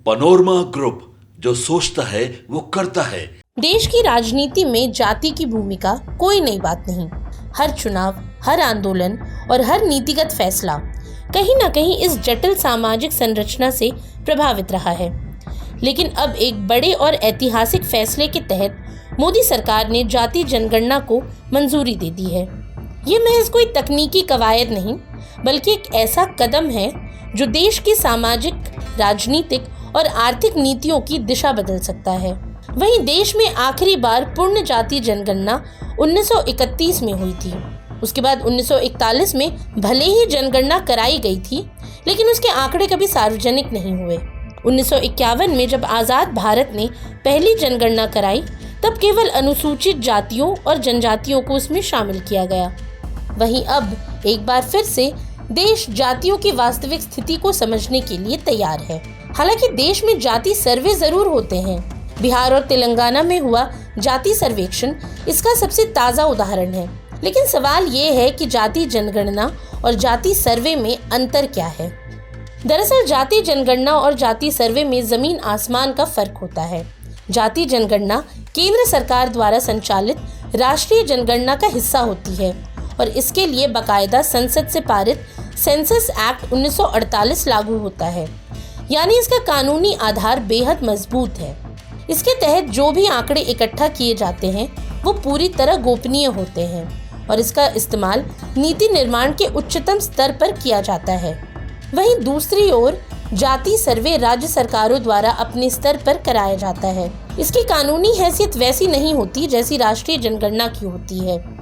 Panorama group, जो सोचता है वो करता है। देश की राजनीति में जाति की भूमिका कोई नई बात नहीं। हर चुनाव, हर आंदोलन और हर नीतिगत फैसला कहीं न कहीं इस जटिल सामाजिक संरचना से प्रभावित रहा है। लेकिन अब एक बड़े और ऐतिहासिक फैसले के तहत मोदी सरकार ने जाति जनगणना को मंजूरी दे दी है। ये महज कोई तकनीकी कवायद नहीं, बल्कि एक ऐसा कदम है जो देश की सामाजिक, राजनीतिक और आर्थिक नीतियों की दिशा बदल सकता है। वहीं देश में आखिरी बार पूर्ण जाति जनगणना 1931 में हुई थी। उसके बाद 1941 में भले ही जनगणना कराई गई थी, लेकिन उसके आंकड़े कभी सार्वजनिक नहीं हुए। 1951 में जब आज़ाद भारत ने पहली जनगणना कराई, तब केवल अनुसूचित जातियों और जनजातियों को उसमें शामिल किया गया। वहीं अब एक बार फिर से देश जातियों की वास्तविक स्थिति को समझने के लिए तैयार है। हालांकि देश में जाति सर्वे जरूर होते हैं। बिहार और तेलंगाना में हुआ जाति सर्वेक्षण इसका सबसे ताज़ा उदाहरण है। लेकिन सवाल ये है कि जाति जनगणना और जाति सर्वे में अंतर क्या है। दरअसल जाति जनगणना और जाति सर्वे में जमीन आसमान का फर्क होता है। जाति जनगणना केंद्र सरकार द्वारा संचालित राष्ट्रीय जनगणना का हिस्सा होती है और इसके लिए बाकायदा संसद से पारित सेंसस एक्ट 1948 लागू होता है, यानी इसका कानूनी आधार बेहद मजबूत है। इसके तहत जो भी आंकड़े इकट्ठा किए जाते हैं वो पूरी तरह गोपनीय होते हैं और इसका इस्तेमाल नीति निर्माण के उच्चतम स्तर पर किया जाता है। वहीं दूसरी ओर जाति सर्वे राज्य सरकारों द्वारा अपने स्तर पर कराया जाता है। इसकी कानूनी हैसियत वैसी नहीं होती जैसी राष्ट्रीय जनगणना की होती है।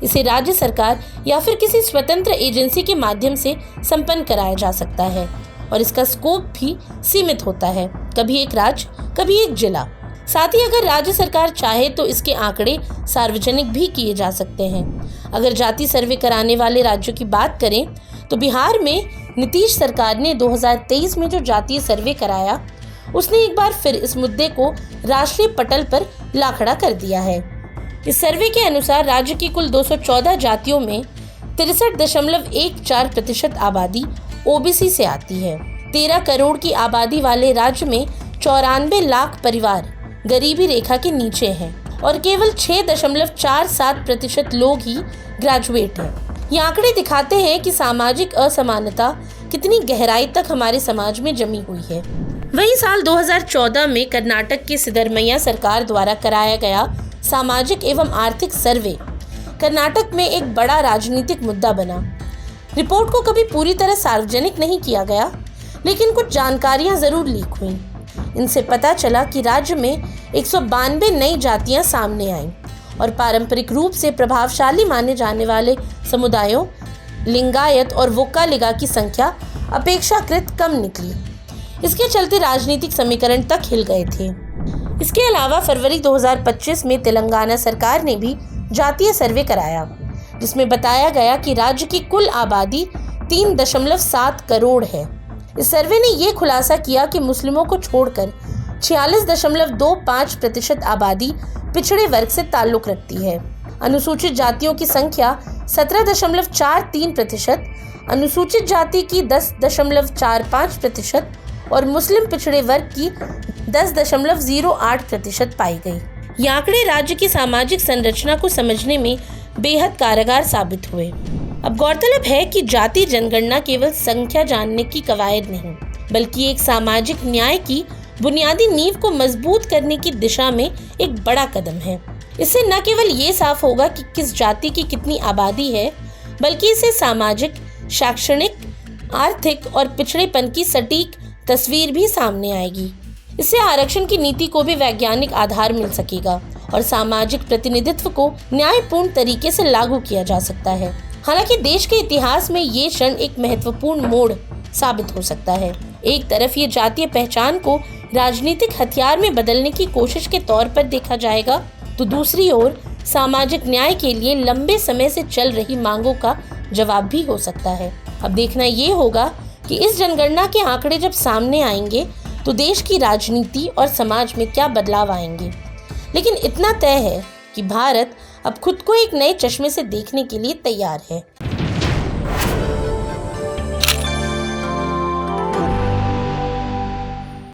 इसे राज्य सरकार या फिर किसी स्वतंत्र एजेंसी के माध्यम से संपन्न कराया जा सकता है और इसका स्कोप भी सीमित होता है, कभी एक राज्य, कभी एक जिला। साथ ही अगर राज्य सरकार चाहे तो इसके आंकड़े सार्वजनिक भी किए जा सकते हैं। अगर जाति सर्वे कराने वाले राज्यों की बात करें तो बिहार में नीतीश सरकार ने 2023 में जो जातीय सर्वे कराया, उसने एक बार फिर इस मुद्दे को राष्ट्रीय पटल पर ला खड़ा कर दिया है। इस सर्वे के अनुसार राज्य की कुल 214 जातियों में 63.14% आबादी ओबीसी से आती है। 13 करोड़ की आबादी वाले राज्य में 94 लाख परिवार गरीबी रेखा के नीचे हैं और केवल 6.47% लोग ही ग्रेजुएट हैं। ये आंकड़े दिखाते हैं कि सामाजिक असमानता कितनी गहराई तक हमारे समाज में जमी हुई है। वहीं साल 2014 में कर्नाटक की सिद्धरमैया सरकार द्वारा कराया गया सामाजिक एवं आर्थिक सर्वे कर्नाटक में एक बड़ा राजनीतिक मुद्दा बना। रिपोर्ट को कभी पूरी तरह सार्वजनिक नहीं किया गया, लेकिन कुछ जानकारियां जरूर लीक हुई। इनसे पता चला कि राज्य में 192 नई जातियां सामने आईं और पारंपरिक रूप से प्रभावशाली माने जाने वाले समुदायों लिंगायत और वोक्कालिगा की संख्या अपेक्षाकृत कम निकली। इसके चलते राजनीतिक समीकरण तक हिल गए थे। इसके अलावा फरवरी 2025 में तेलंगाना सरकार ने भी जातीय सर्वे कराया, जिसमें बताया गया कि राज्य की कुल आबादी 3.7 करोड़ है। इस सर्वे ने ये खुलासा किया कि मुस्लिमों को छोड़कर 46.25% आबादी पिछड़े वर्ग से ताल्लुक रखती है। अनुसूचित जातियों की संख्या 17.43%, अनुसूचित जाति की 10.45% और मुस्लिम पिछड़े वर्ग की 10.08% पाई गई। ये आंकड़े राज्य की सामाजिक संरचना को समझने में बेहद कारगर साबित हुए। अब गौरतलब है कि जाति जनगणना केवल संख्या जानने की कवायद नहीं, बल्कि एक सामाजिक न्याय की बुनियादी नींव को मजबूत करने की दिशा में एक बड़ा कदम है। इससे न केवल ये साफ होगा कि किस जाति की कितनी आबादी है, बल्कि इससे सामाजिक, शैक्षणिक, आर्थिक और पिछड़ेपन की सटीक तस्वीर भी सामने आएगी। इससे आरक्षण की नीति को भी वैज्ञानिक आधार मिल सकेगा और सामाजिक प्रतिनिधित्व को न्यायपूर्ण तरीके से लागू किया जा सकता है। हालांकि देश के इतिहास में ये क्षण एक महत्वपूर्ण मोड़ साबित हो सकता है। एक तरफ ये जातीय पहचान को राजनीतिक हथियार में बदलने की कोशिश के तौर पर देखा जाएगा, तो दूसरी ओर सामाजिक न्याय के लिए लंबे समय से चल रही मांगों का जवाब भी हो सकता है। अब देखना ये होगा कि इस जनगणना के आंकड़े जब सामने आएंगे तो देश की राजनीति और समाज में क्या बदलाव आएंगे। लेकिन इतना तय है कि भारत अब खुद को एक नए चश्मे से देखने के लिए तैयार है।